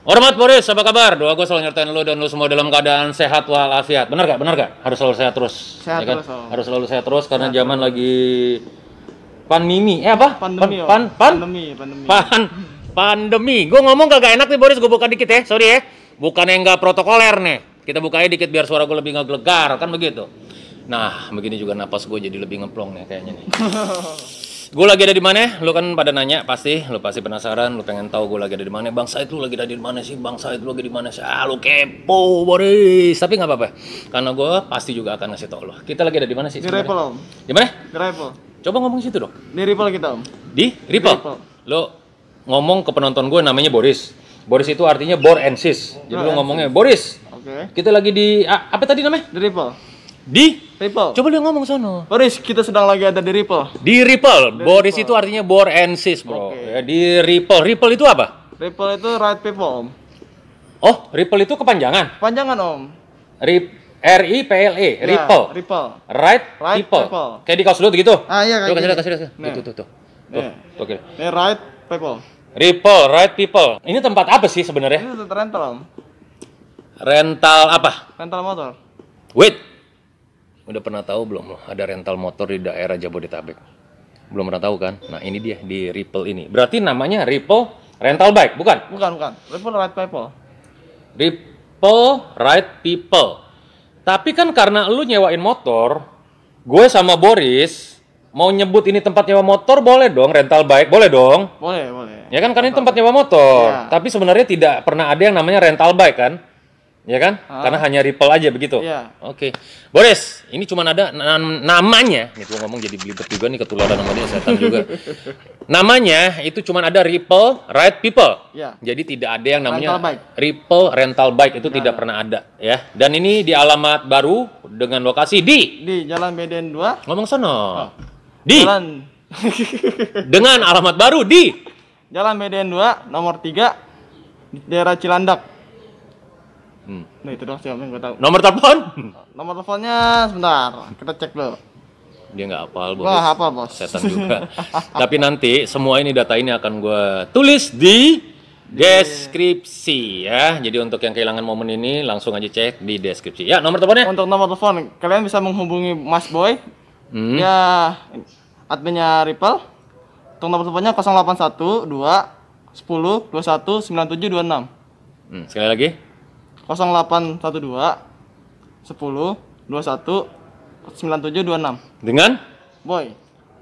Hormat Boris, apa kabar? Doa gue selalu nyertain lu dan lu semua dalam keadaan sehat walafiat. Benar gak? Benar gak? Harus selalu sehat terus. Sehat ya kan? terus, Om. Harus selalu sehat terus karena Sehat zaman lagi pandemi. Apa? Pandemi, Om. Pandemi. Pandemi. Pandemi. Gue ngomong kagak enak nih Boris, gue buka dikit ya. Sorry ya. Bukannya nggak protokoler nih. Kita bukain dikit biar suara gue lebih ngegelegar, kan begitu. Nah, begini juga napas gue jadi lebih ngeplong nih kayaknya nih. Gue lagi ada di mana? Lu kan pada nanya pasti, lu pasti penasaran, lu pengen tahu gue lagi ada di mana. Bang Said lu lagi ada di mana sih? Bang Said lu lagi di mana sih? Ah, lu kepo, Boris. Tapi nggak apa-apa. Karena gue pasti juga akan ngasih tau lu. Kita lagi ada di mana sih? Di Ripple, Om. Di mana? Di Ripple. Coba ngomong situ dong. Di Ripple kita, Om. Di Ripple. Lu ngomong ke penonton gue namanya Boris. Boris itu artinya bore and sis. Jadi lu ngomongnya Boris. Oke. Kita lagi di apa tadi namanya? Di Ripple. Di Ripple. Coba lu ngomong sono. Boris, kita sedang lagi ada di Ripple. Di Ripple. Boris itu artinya bore and sis, bro. Oke. Ya, di Ripple. Ripple itu apa? Ripple itu right people, Om. Oh, Ripple itu kepanjangan. Panjangan, Om. R-I-P-L-E. Ya, Ripple. Ripple. Right people. people. Kayak di kaos lu gitu. Ah, iya, kayak Coba gini. kasih lihat. Nih. Tuh. Tuh, Nih. oke. Ini right people. Ripple, right people. Ini tempat apa sih sebenarnya? Ini untuk rental, Om. Rental apa? Rental motor. Wait. Udah pernah tahu belum lo ada rental motor di daerah Jabodetabek? Belum pernah tahu kan? Nah, ini dia di Ripple ini. Berarti namanya Ripple Rental Bike, bukan? Bukan. Ripple right people. Ripple Right People. Tapi kan karena lu nyewain motor, gue sama Boris mau nyebut ini tempat nyewa motor boleh dong, rental bike boleh dong. Boleh. Ya kan karena ini tempat nyewa motor. Ya. Tapi sebenarnya tidak pernah ada yang namanya rental bike kan? Ya kan? Karena hanya Ripple aja begitu. Iya. Oke. Boris, ini cuma ada namanya. Nih gua ngomong jadi belibet juga nih, ketularan sama dia, setan juga. Namanya itu cuma ada Ripple Right People. Iya. Jadi tidak ada yang namanya Rental bike. Ripple Rental Bike, itu tidak pernah ada ya. Dan ini di alamat baru dengan lokasi di Jalan Beden 2. ngomong sono. Di Jalan dengan alamat baru di Jalan Beden 2 nomor 3 di daerah Cilandak. Nah, itu doang sih Om yang gue tahu. nomor telepon. Nomor teleponnya sebentar, kita cek dulu. Dia nggak hafal, Bos. Wah, hafal, Bos. Setan juga. Tapi nanti semua ini data ini akan gue tulis di deskripsi ya. Jadi untuk yang kehilangan momen ini langsung aja cek di deskripsi. Ya, nomor teleponnya. Untuk nomor telepon, kalian bisa menghubungi Mas Boy. Ya, adminnya Ripple. Untuk nomor teleponnya 081 2 10 21 97 26. Sekali lagi. 0812 10 21 97 26. Dengan Boy.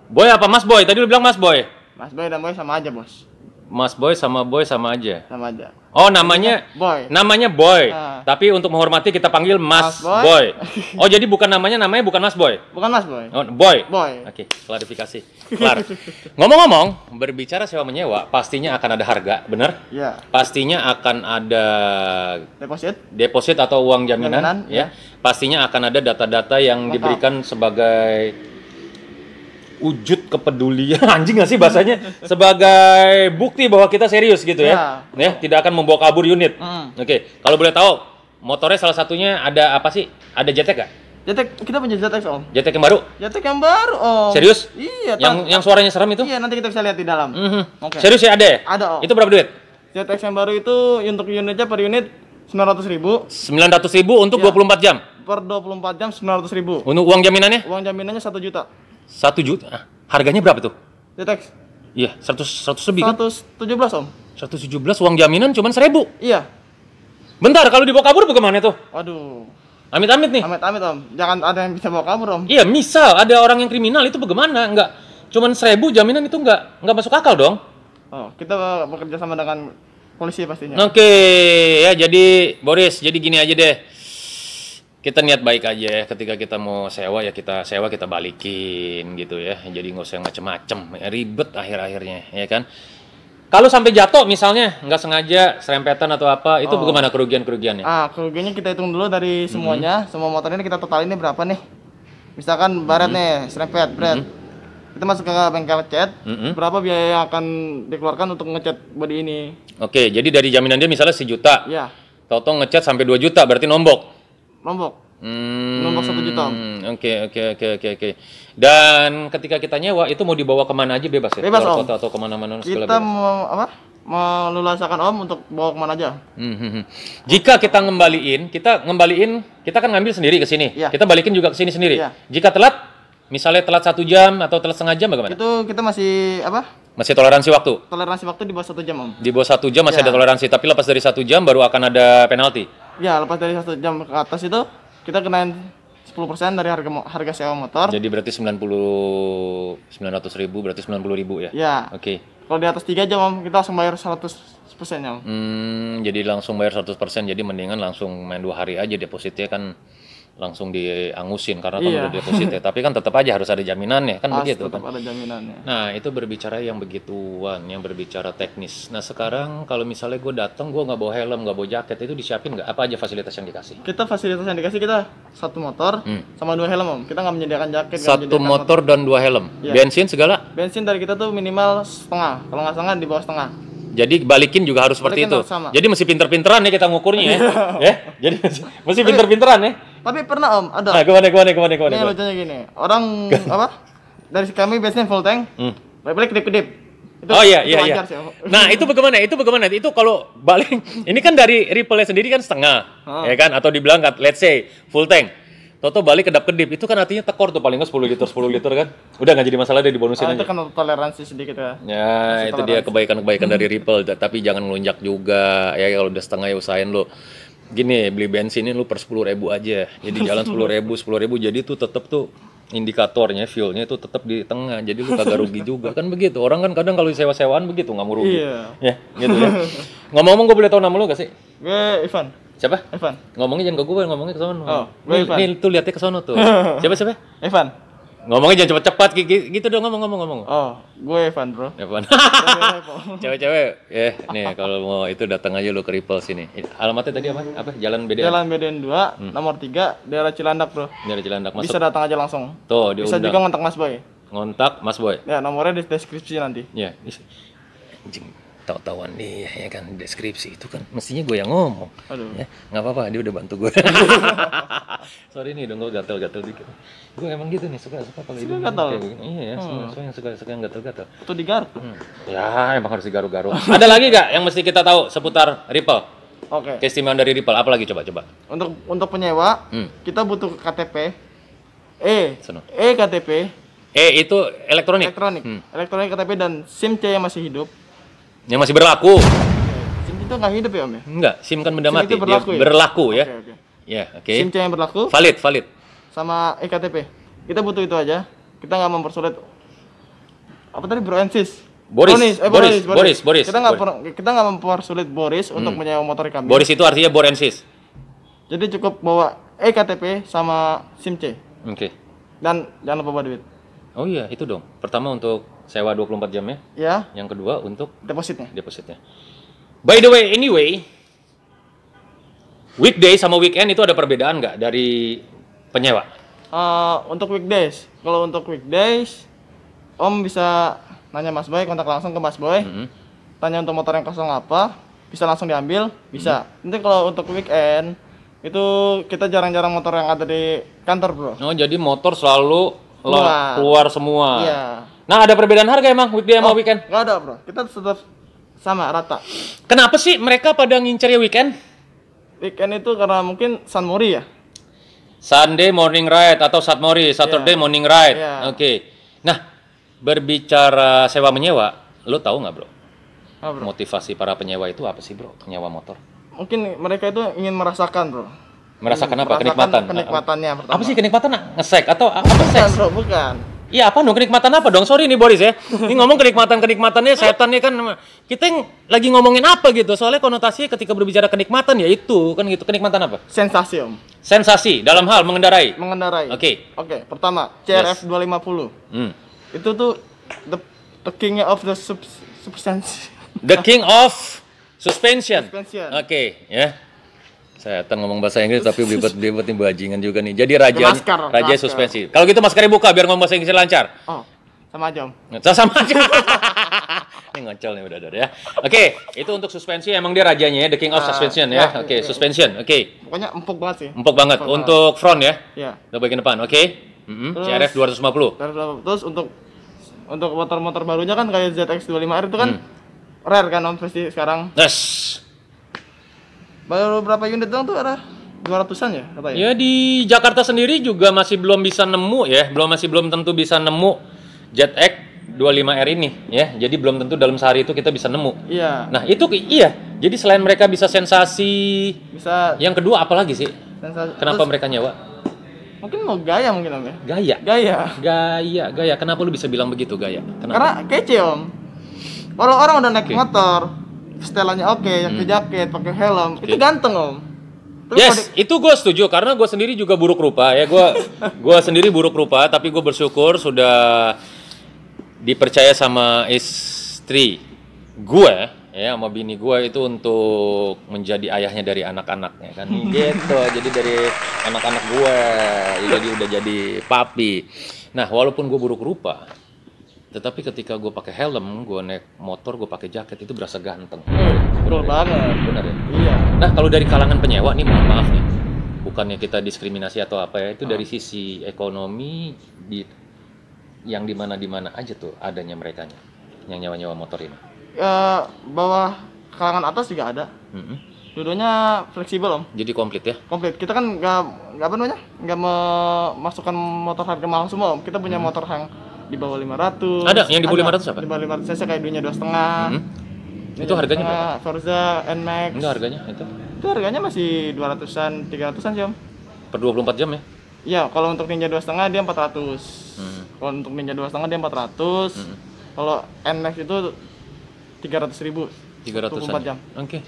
Boy apa Mas Boy? Tadi lu bilang Mas Boy. Mas Boy dan Boy sama aja, Bos. Mas Boy sama aja. Sama aja. Oh, namanya Boy. Namanya Boy. Nah. Tapi untuk menghormati kita panggil Mas Mas Boy. Boy. Oh, jadi bukan namanya bukan Mas Boy. Bukan Mas Boy. Oh, Boy. Boy. Oke, klarifikasi. Kelar. Ngomong-ngomong, berbicara sewa menyewa, pastinya akan ada harga, bener? Iya. Pastinya akan ada Deposit. atau uang jaminan, Jaminan, ya. Pastinya akan ada data-data yang diberikan sebagai wujud kepedulian, anjing nggak sih bahasanya, sebagai bukti bahwa kita serius gitu ya. Ya, tidak akan membawa kabur unit. Oke, kalau boleh tahu, motornya salah satunya ada apa sih? Ada JTEK nggak? JTEK, kita punya JTEK, Om. JTEK yang baru? JTEK yang baru, Om. Serius? Iya, Yang suaranya serem itu? Iya, nanti kita bisa lihat di dalam. Oke. Serius ya ada ya? Ada, Om. Itu berapa duit? JTEK yang baru itu untuk unitnya per unit 900.000. 900.000 untuk 24 jam. Per 24 jam 900.000. Untuk uang jaminannya? Uang jaminannya 1 juta. 1 juta. Ah, harganya berapa tuh? JTEK Iya, 100 lebih kan? 117, Om. 117, uang jaminan cuma 1.000. Iya. Bentar, kalau dibawa kabur bagaimana tuh? Waduh. Amit-amit nih. Amit-amit, Om. Jangan ada yang bisa bawa kabur, Om. Iya, misal ada orang yang kriminal itu bagaimana? Enggak, cuman 1.000 jaminan itu enggak masuk akal dong. Oh, kita bekerja sama dengan polisi pastinya. Oke, ya jadi Boris, jadi gini aja deh. Kita niat baik aja ya, ketika kita mau sewa ya kita sewa, kita balikin gitu ya. Jadi nggak usah macem-macem, ya, ribet akhir-akhirnya, ya kan? Kalau sampai jatuh misalnya nggak sengaja serempetan atau apa, itu bagaimana kerugiannya? Kerugiannya kita hitung dulu dari semuanya, semua motor ini kita totalin ini berapa nih? Misalkan baret nih, serempet, berat. Kita masuk ke bengkel cat, berapa biaya yang akan dikeluarkan untuk ngecat body ini? Oke, jadi dari jaminan dia misalnya 1 juta. Iya. Tau-tau ngecat sampai 2 juta, berarti nombok. Nombok 1 juta. Oke. Dan ketika kita nyewa itu mau dibawa kemana aja bebas ya? Bebas, Keluar Om. kota atau kemana-mana Kita mau apa? meluluasakan Om untuk bawa kemana aja. Jika kita ngembaliin, kita kan ngambil sendiri ke sini. Iya. Kita balikin juga ke sini sendiri. Iya. Jika telat, misalnya telat 1 jam atau telat setengah jam bagaimana? Itu kita masih Masih toleransi waktu. toleransi waktu di bawah 1 jam Om. Di bawah 1 jam masih Iya. ada toleransi, tapi lepas dari 1 jam baru akan ada penalti. Ya, lepas dari 1 jam ke atas itu kita kenain 10% dari harga sewa motor. Jadi berarti 900.000 berarti 90.000 ya? Ya. Oke. Kalau di atas 3 jam Om, kita langsung bayar 100%-nya Om. Jadi langsung bayar 100%, jadi mendingan langsung main 2 hari aja depositnya kan langsung diangusin karena kan Iya. udah depositnya. Tapi kan tetap aja harus ada jaminannya kan begitu Tetap kan. ada jaminannya. Nah itu berbicara yang begituan, yang berbicara teknis. Nah sekarang kalau misalnya gue datang gue nggak bawa helm, nggak bawa jaket, itu disiapin nggak? Apa aja fasilitas yang dikasih? Kita fasilitas yang dikasih kita 1 motor sama 2 helm Om. Kita nggak menyediakan jaket, nggak 1 menyediakan motor dan 2 helm. Iya. Bensin segala. bensin dari kita tuh minimal setengah. Kalau nggak setengah di bawah setengah. Jadi balikin juga harus seperti Balikin itu. harus sama. Jadi mesti pinter-pinteran ya kita ngukurnya ya. Ya, jadi mesti pinter-pinteran ya. Tapi pernah Om, ada. Nah, kemana? Ini lucunya gini. Orang dari kami biasanya full tank. Balik-balik kedip-kedip. Itu, Oh iya itu iya iya. wajar sih, Om. Nah, itu bagaimana? Itu kalau balik ini kan dari Ripple sendiri kan setengah, ya kan, atau dibilang let's say full tank. Toto balik kedap-kedip, itu kan artinya tekor tuh paling nggak 10 liter kan. Udah nggak jadi masalah deh dibonusin Itu aja. kan toleransi sedikit ya. Ya, itu dia kebaikan-kebaikan dari Ripple, tapi jangan melunjak juga. Ya kalau udah setengah ya usahain lo. Gini, beli bensin ini lu per 10.000 aja. Jadi jalan 10.000, jadi tuh tetep tuh indikatornya, fuelnya itu tetap di tengah. Jadi lu kagak rugi juga kan begitu. Orang kan kadang kalau sewa-sewaan begitu nggak mau rugi. Iya. Ya, gitu ya. Ngomong-ngomong gue boleh tahu nama lu gak sih? Gue Ivan. Siapa? Evan. Ngomongnya jangan ke gue, ngomongnya ke sono. Oh, gue Ivan. Nih tuh lihatnya ke sono tuh. Siapa? Evan. Ngomongnya jangan cepet-cepet gitu dong, ngomong. Oh, gue Evan, Bro. Evan. Cewek-cewek, ya nih kalau mau itu datang aja lu ke Ripple sini. Alamatnya tadi apa? Jalan BDN. Jalan BDN 2, nomor 3, daerah Cilandak, Bro. Dari Cilandak masuk. Bisa datang aja langsung. Tuh, Bisa diundang. juga ngontak Mas Boy. Ngontak Mas Boy. Ya, nomornya di deskripsi nanti. Ya. Anjing, tahu-tahuan dia ya kan deskripsi itu kan mestinya gue yang ngomong. Aduh. Ya, nggak apa-apa, dia udah bantu gue. Sorry nih dong, gue gatel-gatel dikit. Gue emang gitu nih, suka kalau hidung gatal? kayak begini. Iya ya, suka yang gatel-gatel. Itu digaruk. Ya, emang harus digaru-garu. Ada lagi nggak yang mesti kita tahu seputar Ripple? Oke. Keistimewaan dari Ripple, apa lagi coba? Untuk penyewa, kita butuh KTP. Sono. KTP Itu elektronik. elektronik KTP dan SIM C yang masih hidup. Yang masih berlaku. SIM itu nggak hidup ya Om ya? Enggak, SIM kan benda SIM mati. itu berlaku Dia ya? berlaku ya. Oke. Ya, oke. SIM C yang berlaku Valid. sama KTP. Kita butuh itu aja. Kita nggak mempersulit. Apa tadi Bro Ensis? Boris. Kita nggak mempersulit Boris untuk menyewa motor kami. Boris itu artinya Borensis. Jadi cukup bawa KTP sama SIM C. Oke. Dan jangan lupa bawa duit. Oh iya, itu dong. Pertama untuk sewa 24 jam ya. Ya, Yang kedua untuk depositnya. depositnya. By the way, anyway, weekday sama weekend itu ada perbedaan nggak dari penyewa? Untuk weekdays, kalau untuk weekdays, Om bisa nanya Mas Boy, kontak langsung ke Mas Boy. Tanya untuk motor yang kosong apa, bisa langsung diambil, bisa. Nanti kalau untuk weekend, itu kita jarang-jarang motor yang ada di kantor, Bro. Oh, jadi motor selalu Keluar. semua. Iya. Nah, ada perbedaan harga emang weekday sama weekend? Nggak ada, Bro. Kita tetap sama, rata. Kenapa sih mereka pada ngincernya weekend? Weekend itu karena mungkin San Mori ya. Sunday morning ride atau Saturday morning ride. Iya. Oke. Nah, berbicara sewa menyewa, lo tahu nggak, Bro? Bro? Motivasi para penyewa itu apa sih, Bro? Penyewa motor. Mungkin mereka itu ingin merasakan, Bro. Merasakan apa? Kenikmatan. Kenikmatannya pertama. Apa sih kenikmatan? Ngesek atau apa Bukan, seks? Bro, bukan. Iya, apa dong kenikmatan apa dong? Sorry nih Boris ya. Ini ngomong kenikmatannya setan nih kan. Kita yang lagi ngomongin apa gitu. Soalnya konotasinya ketika berbicara kenikmatan ya itu kan gitu. Kenikmatan apa? Sensasi, Om. Sensasi dalam hal mengendarai. Mengendarai. Oke. Pertama, CRF 250. Itu tuh the king of the substance. The king of suspension. Suspension. Oke, ya. Saya ngomong bahasa Inggris tapi belibet nih bajingan juga nih. Jadi raja suspensi. Kalau gitu maskernya buka biar ngomong bahasa Inggris lancar. Oh, sama aja, Om. Sama aja. Ini ngocol nih udah ya. Oke, itu untuk suspensi emang dia rajanya ya, the king of suspension ya. Oke, suspension. Oke. Pokoknya empuk banget sih. Empuk banget. Untuk front ya. Iya. Untuk bagian depan. Oke. CRF 250. Terus untuk motor-motor barunya kan kayak ZX 25R itu kan rare kan om pasti sekarang. Yes. Baru berapa unit doang tuh ada 200-an ya katanya? Ya di Jakarta sendiri juga masih belum bisa nemu ya, masih belum tentu bisa nemu JetX 25R ini ya. Jadi belum tentu dalam sehari itu kita bisa nemu. Iya. Nah, itu iya. Jadi selain mereka bisa sensasi, Bisa. yang kedua apa lagi sih? Sensasi. Kenapa Terus, mereka nyewa? mungkin mau gaya mungkin om ya? Gaya. Gaya. Gaya. Kenapa lu bisa bilang begitu gaya? Karena Kenapa? kece om. Kalau orang udah naik Oke. motor, setelannya oke, pakai jaket, pakai helm, itu ganteng om. Tapi kalau Yes, itu gue setuju karena gue sendiri juga buruk rupa ya. Gue sendiri buruk rupa, tapi gue bersyukur sudah dipercaya sama istri gue ya, sama bini gue itu untuk menjadi ayahnya dari anak-anaknya kan gitu. Jadi dari anak-anak gue, ya, jadi udah jadi papi. Nah, walaupun gue buruk rupa, tetapi ketika gue pakai helm, gue naik motor, gue pakai jaket itu berasa ganteng. betul banget. Benar ya? Iya. Nah, kalau dari kalangan penyewa nih, mohon maaf nih, bukannya kita diskriminasi atau apa ya, itu dari sisi ekonomi yang di mana aja tuh adanya merekanya yang nyewa-nyewa motor ini. Bawah kalangan atas juga ada. Dua-duanya fleksibel om. Jadi komplit ya? Komplit. Kita kan nggak apa namanya? Nggak memasukkan motor harga mahal semua om. Kita punya motor yang di bawah 500. Ada yang di bawah 500 apa? Di bawah 500 cc kayak dunia 2,5. Itu harganya berapa? Forza NMAX. Enggak, harganya itu Itu harganya masih 200-an, 300-an sih om. per 24 jam ya? Iya, kalau untuk Ninja 2,5 dia 400. Kalau untuk Ninja 2,5 dia 400. Kalau NMAX itu 300.000. 300-an. 24 jam. Oke.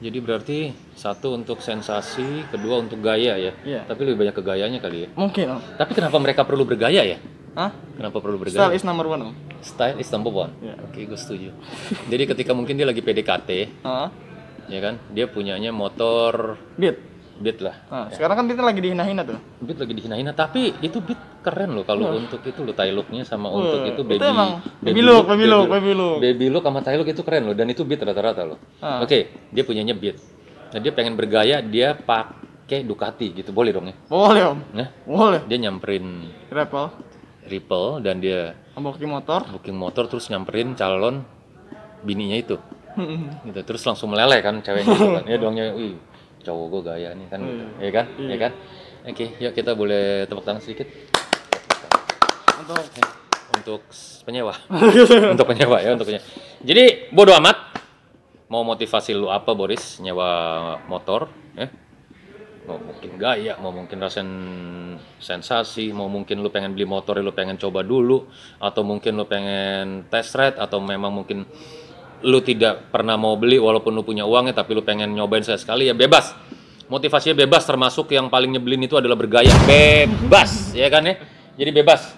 Jadi berarti satu untuk sensasi, kedua untuk gaya ya? Iya. Tapi lebih banyak ke gayanya kali ya? Mungkin om. Tapi kenapa mereka perlu bergaya ya? Hah? Kenapa perlu bergaya? Style is number one om. Style is number one. Iya. Oke, gue setuju. Jadi ketika mungkin dia lagi PDKT, Hah? ya kan, dia punyanya motor Beat lah. Nah, sekarang kan kita lagi dihina-hina tuh. Beat lagi dihina-hina, tapi itu Beat keren loh kalau untuk itu lo tie look-nya sama untuk itu itu emang baby look sama tie look itu keren loh, dan itu Beat rata-rata loh. Oke, dia punyanya Beat. Nah, dia pengen bergaya, dia pakai Ducati gitu, boleh dong ya? Boleh om. Nah, Boleh. dia nyamperin Ripple dan dia Booking motor. terus nyamperin calon bininya itu. Gitu, terus langsung meleleh kan ceweknya gitu kan. Ya dongnya, wih, cowok gue gaya nih kan gitu. Ya kan? Ya kan? Oke, yuk kita boleh tepuk tangan sedikit. Untuk penyewa. Untuk penyewa. Jadi bodo amat mau motivasi lu apa Boris nyewa motor ya. Mau mungkin gaya, mau mungkin rasa sensasi, mau mungkin lu pengen beli motor, lu pengen coba dulu, atau mungkin lu pengen test ride, atau memang mungkin lu tidak pernah mau beli walaupun lu punya uangnya tapi lu pengen nyobain sekali, ya bebas. Motivasinya bebas, termasuk yang paling nyebelin itu adalah bergaya. Bebas, ya kan ya? Jadi bebas.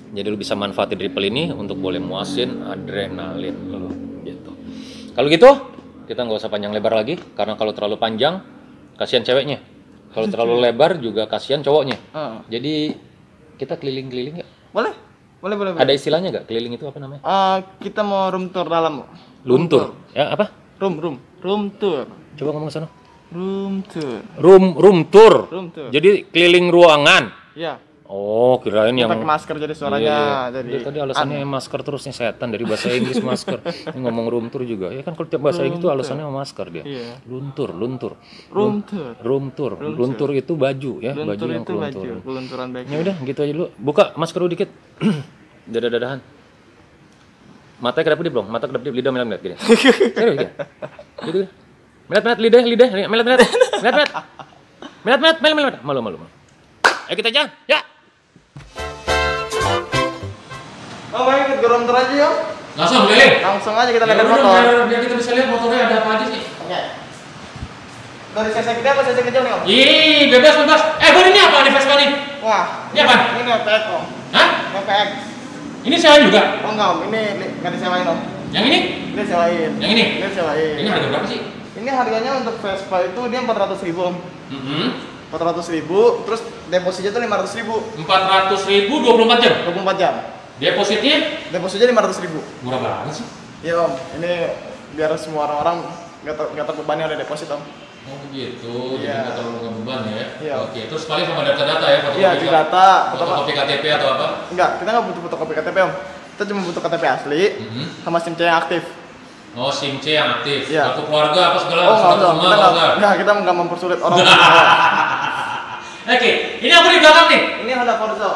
Jadi lu bisa manfaatin Ripple ini untuk boleh muasin adrenalin lu gitu. Kalau gitu, kita nggak usah panjang lebar lagi karena kalau terlalu panjang kasihan ceweknya. Kalau terlalu lebar juga kasihan cowoknya. Jadi kita keliling-keliling ya? Boleh. Ada istilahnya nggak? Keliling itu apa namanya? Kita mau room tour dalam. Luntur. Ya apa? Room tour. Coba ngomong sana. Room tour. Room tour. Jadi Jadi keliling ruangan. ya. Oh, kirain yang Pakai masker jadi suaranya Dia tadi alasannya masker terus nih, setan dari bahasa Inggris masker. Ini ngomong room tour juga. Ya kan kalau tiap bahasa Inggris itu alasannya masker dia. Iya. Luntur. Room tour. Luntur itu baju ya, baju Luntur yang itu baju. kelunturan. Kelunturan baik. Ya udah, gitu aja dulu. Buka masker dulu dikit. Dada-dadahan. Matanya kedap kedip dong, mata kedap kedip, lidah melet-melet gini. Serius gini. Gitu. Melet-melet lidah, melet-melet. Melet-melet. Malu. Ayo kita jalan. Ya. Oh, ikut ke room tour aja yuk. Langsung aja kita lihat motor. Biar kita bisa lihat motornya ada apa aja sih. Oke. Dari sesi gede apa sesi kecil nih om? Ih, bebas. Bun, ini apa nih Vespa nih? Wah. Ini apa? Ini FX om. Hah? FX. Ini sewa juga? Oh enggak om, ini nggak disewain om. Yang ini? Ini sewain. Yang ini? Ini sewain. Ini harga berapa sih? Ini harganya untuk Vespa itu dia 400.000 om. 400.000, terus depositnya tuh 500.000. 400.000 24 jam. 24 jam. Depositnya 500.000. murah banget sih. Iya om, ini biar semua orang nggak terbebani oleh deposit om. Oh begitu, jadi nggak terlalu ngebeban ya. Iya. Oke, terus paling sama data-data ya, Iya, di data. fotokopi KTP atau apa? Enggak, kita nggak butuh fotokopi KTP om. Kita cuma butuh KTP asli sama SIM C yang aktif. Oh, SIM C yang aktif. Iya. Kartu keluarga apa segala. Oh nggak usah, semua kita nggak mempersulit orang. Oke, ini apa di belakang nih? Ini Honda Forza.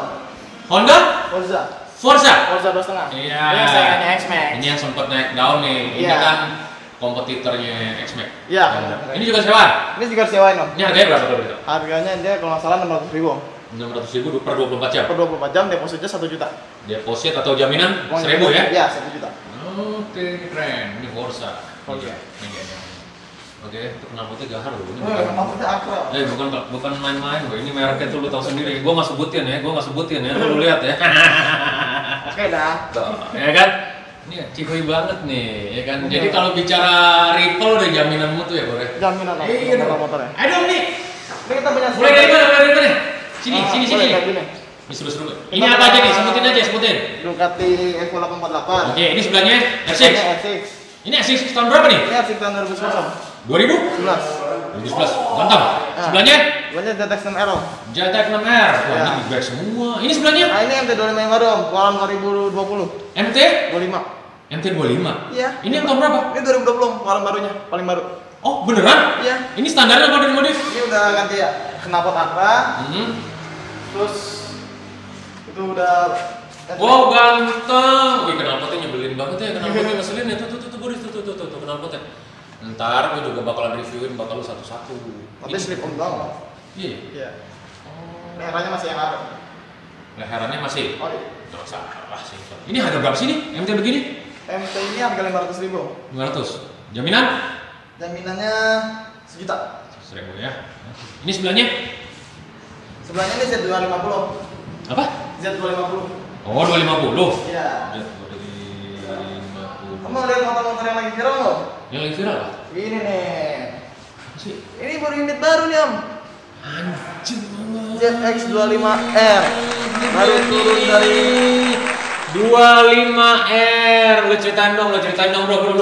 Honda? Forza. Forza? Forza 2,5. Iya. Ini yang saingannya X-Max. Ini yang sempat naik daun nih. Ini Iya. kan kompetitornya X-Max. Iya. Ini juga sewa. Ini juga sewain om. Ini harganya berapa tuh? Harganya dia kalau nggak salah 600.000. 600.000 per 24 jam. Per 24 jam depositnya 1 juta. Deposit atau jaminan 1.000 ya? Iya 1 juta. Oke, ini keren. Ini Forza. Forza. Iya. Oke, itu knalpotnya gahar loh. Ini Knalpotnya akrab. bukan main-main loh. Ini mereknya tuh lu tahu sendiri. Gua nggak sebutin ya. Lu lihat ya. Oke dah. Tuh, ya kan? Ini cihuy banget nih, ya kan? Jadi kalau bicara Ripple udah jaminanmu tuh ya, Bro. Jaminan om. Iya dong. Motornya. Ayo nih. Ini kita punya. Mulai dari mana? Sini. Ini Ini seru-seru. Ini apa aja nih? Sebutin. Ducati Evo 848. Oke, ini sebelahnya R6. Ini R6. Ini R6 tahun berapa nih? Ini R6 tahun 2011. 2011. Mantap. Sebelahnya? Sebelahnya ZX 6R om. JTX 6R. Wah, Ya. ini back semua. Ini sebelahnya? Nah ini MT25 yang baru om, keluaran 2020. MT? 25. MT25. Iya. Ini yang tahun berapa? Ini 2020 keluaran barunya, paling baru. Oh, beneran? Iya. Ini standarnya modif? Ini udah ganti ya, knalpot akra, terus itu udah. Wow, ganteng. Wih, knalpotnya nyebelin banget ya. Knalpotnya ngeselin ya. Tuh, Boris. Tuh, knalpotnya. Ntar gue juga bakalan reviewin bakal lu satu-satu. Tapi slip on doang. Iya. Iya. Leherannya masih yang ada. Leherannya masih? Oh iya. Gak salah sih. Ini harga berapa sih nih? MT begini? MT ini harga 500.000. 500. Jaminan? Jaminannya 1 juta. 1.000 ya. Ini sebelahnya? Sebelahnya ini Z250. Apa? Z250. Oh, 250. Iya. 250. Kamu lihat motor-motor yang lagi viral loh? Yang lagi viral apa? Ini nih. Sih. Ini baru unit baru nih om. Anjir banget. ZX25R. Baru turun dari 25R. Lu ceritain dong bro,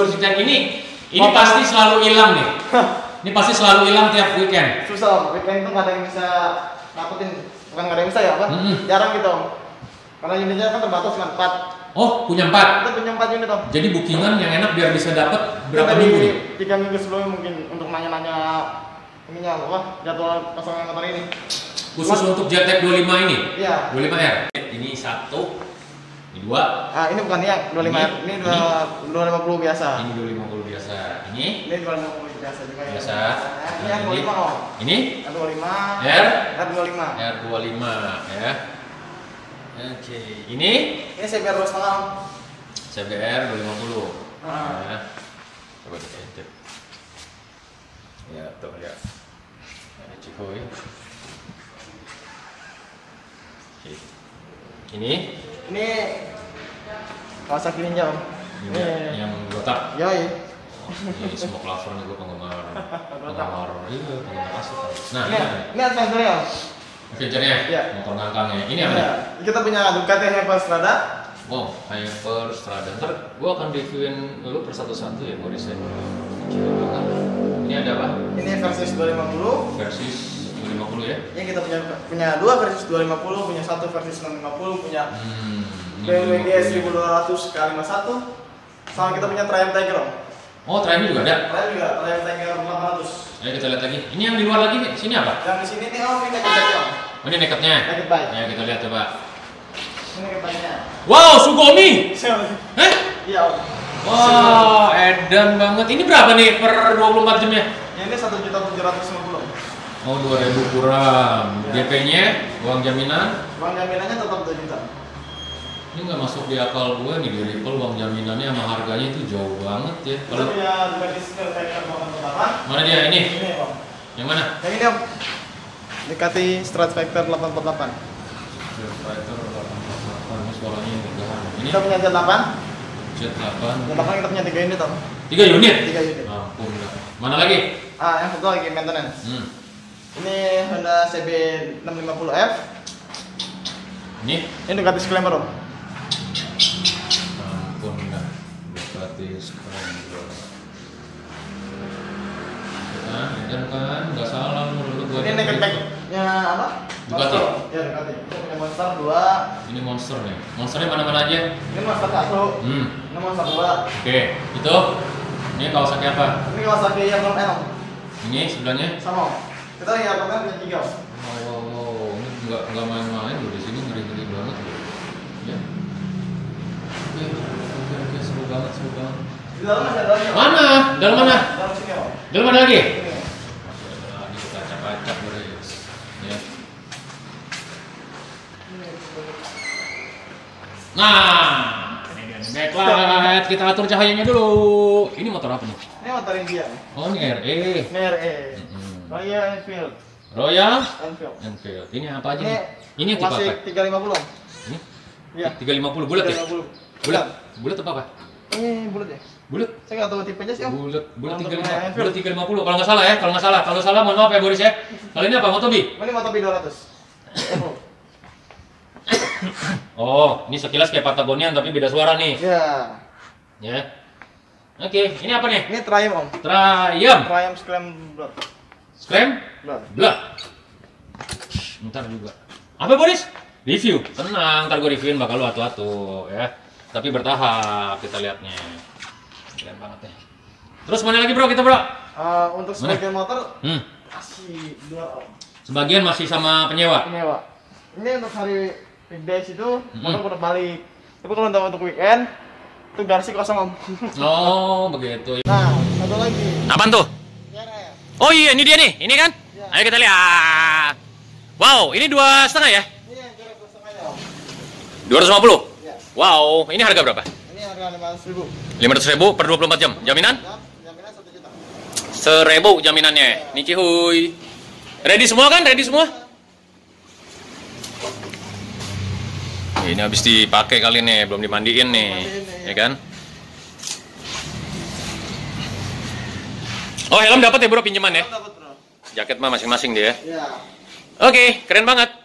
ceritain ini pasti selalu hilang nih. Ini pasti selalu hilang tiap weekend. susah om. Weekend itu nggak ada yang bisa nakutin. Bukan nggak ada yang bisa ya apa? Jarang gitu om. Karena unitnya kan terbatas kan 4. Oh, punya 4. Kita punya 4 unit om. Jadi bookingan yang enak biar bisa dapat berapa Kita minggu nih? 3 minggu sebelumnya mungkin untuk nanya-nanya ininya apa jadwal kosongan motor ini. Khusus untuk JTX 25 ini? Iya. 25R. Ini 1, ini 2. Ah ini bukan yang 25R. Ini 250 biasa. Ini 250 biasa. Ini 250 biasa juga ya. biasa. Ini yang 25 om. Ini R25. R25 R25. ya. Oke, ini CBR 2,5 om. CBR 250. Ah. Ya. Coba kita enter. Ya, tuh ya. Cihoy. Oke. Ini Kawasaki Ninja om. ini yang botak. Yoi. Ini semua lover nih, gue penggemar asik. Nah, Ini adventure ya om. feature-nya, Iya. motor ngangkangnya. Ini apa nih? Kita punya Ducati Hyper Strada. Wow, Hyper Strada. Ntar gue akan reviewin lu per satu-satu ya, Boris ya. Ini ada apa? Ini versi 250. Versus 250 ya? Ini kita punya 2 versi 250, punya 1 versi 950, punya Ini BMW 250. 1200 K51. Sama kita punya Triumph Tiger om. Oh, Triumph juga ada? Triumph juga, Triumph Tiger 800. Ayo kita lihat lagi. Ini yang di luar lagi nih, sini apa? Yang di sini nih om, ini naked om. Oh, ini nakednya? Naked bike. Ya, kita lihat coba. Ini naked bike-nya. Wow, Sugomi! Hah? Iya om. Wow, edan banget. Ini berapa nih per 24 jamnya? Yang ini 1.750.000. Oh, 2.000 kurang. Ya. DP-nya, uang jaminan. Uang jaminannya tetap 2 juta. Ini nggak masuk di akal gue nih, di Ripple uang jaminannya sama harganya itu jauh banget ya. Kita Kalau punya Ducati Steel Tiger 848. mana dia ini? Ini om. Yang mana? Yang ini om. Ducati Stradivector 848. Strider 848. Ini suaranya enggak. Ini Kita punya Z8. Z8. Z8 kita punya 3 unit om. 3 unit. 3 unit. Ampun dah. Mana lagi? Yang satu lagi maintenance. Ini Honda CB 650F. Ini? Ini Ducati Scrambler om. Ampun dah. Ducati Scrambler. Kan, nggak salah menurut gua. Ini naked bike-nya apa? Ducati. Monster. Ya Ducati. Kita punya Monster 2. Ini monster nih. Monsternya mana-mana aja? Ini Monster 1. Ini Ini Monster 2. Oke, itu Ini Kawasaki apa? Ini Kawasaki yang 6L. Ini sebelahnya? Sama. Kita lihat kan punya 3. Oh, ini nggak main-main loh di sini, ngeri-ngeri banget loh. Ya. Oke, seru banget. Di dalam ada lagi. Mana? Dalam mana? Dalam sini, Om. Dalam mana lagi? Ini. Masih ada lagi kacak-kacak guys. Ya. Nah, ini dia nih backlight. Kita atur cahayanya dulu. Ini motor apa nih? Ini motor India. Oh, ini RE. Ini RE. Royal Enfield. Royal Enfield. Ini apa aja nih? Ini tipe masih apa? 350. Ini? Iya. 350 bulat ya? 350. Bulat apa apa? Ini bulat ya? Bulat. Saya nggak tahu tipenya sih, Om. Bulat Untuk 350. Enfield. Bulat 350 kalau nggak salah ya. Kalau salah mohon maaf ya Boris ya. Kali ini apa? Motobi? Ini Motobi 200. Oh, ini sekilas kayak Patagonian tapi beda suara nih. Iya. Ya. Oke, ini apa nih? Ini Triumph, Om. Triumph. Triumph Scrambler. Scrambler. Bentar juga. Apa Boris? Review. Tenang, ntar gue reviewin bakal lu atu-atu ya. Tapi bertahap kita lihatnya. Keren banget ya. Terus mana lagi bro kita bro? Untuk sebagian motor masih 2 Om. Sebagian masih sama penyewa. Penyewa. Ini untuk hari weekdays itu motor putar balik. Tapi kalau untuk weekend itu garasi kosong, Om. Oh, begitu. Nah, satu lagi. Apaan tuh? TRF. Oh iya, ini dia nih. Ini kan? Ya. Ayo kita lihat. Wow, ini 2,5 ya? Ini yang TRF setengahnya, Om. 250? Ya. Wow, ini harga berapa? Ini harga 500.000. 500.000 per 24 jam. Jaminan? Jaminan 1 juta. 1.000 jaminannya. Nih cihuy. Ready semua kan? Ready semua? Ini habis dipakai kali nih, belum dimandiin nih. Ya kan? Oh, helm dapat ya bro pinjaman ya? Dapat, Bro. Jaket mah masing-masing dia. Ya. Oke, keren banget.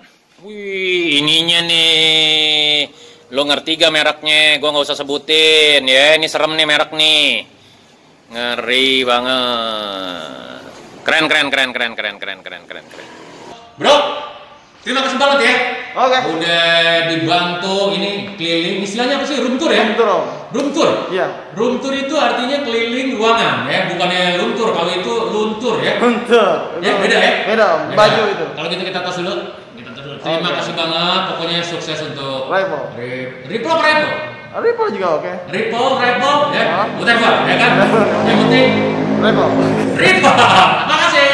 Wih, ininya nih. Lo ngerti gak mereknya? Gua nggak usah sebutin ya. Ini serem nih merek nih. Ngeri banget. Keren. Bro, terima kasih banget ya. Oke. Udah dibantu ini keliling. Istilahnya apa sih? Room tour ya? Betul, Om. Room tour. Iya. Room tour itu artinya keliling ruangan ya, bukannya luntur. Kalau itu luntur ya. Betul. Ya, beda ya? Beda, Om. Beda. Baju itu. Kalau gitu kita tos dulu. Terima kasih banget. Pokoknya sukses untuk Ripple. Ripple apa Ripple? Ripple juga oke. Ripple ya. Whatever, ya kan? Yang penting Ripple. Ripple. Makasih.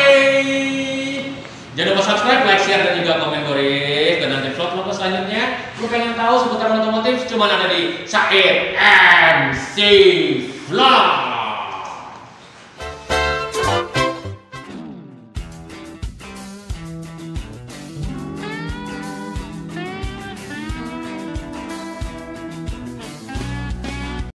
Jangan lupa subscribe, like, share, dan juga komen Boris. Dan nanti vlog selanjutnya lu pengen tahu seputar otomotif cuma ada di Said MC Vlog.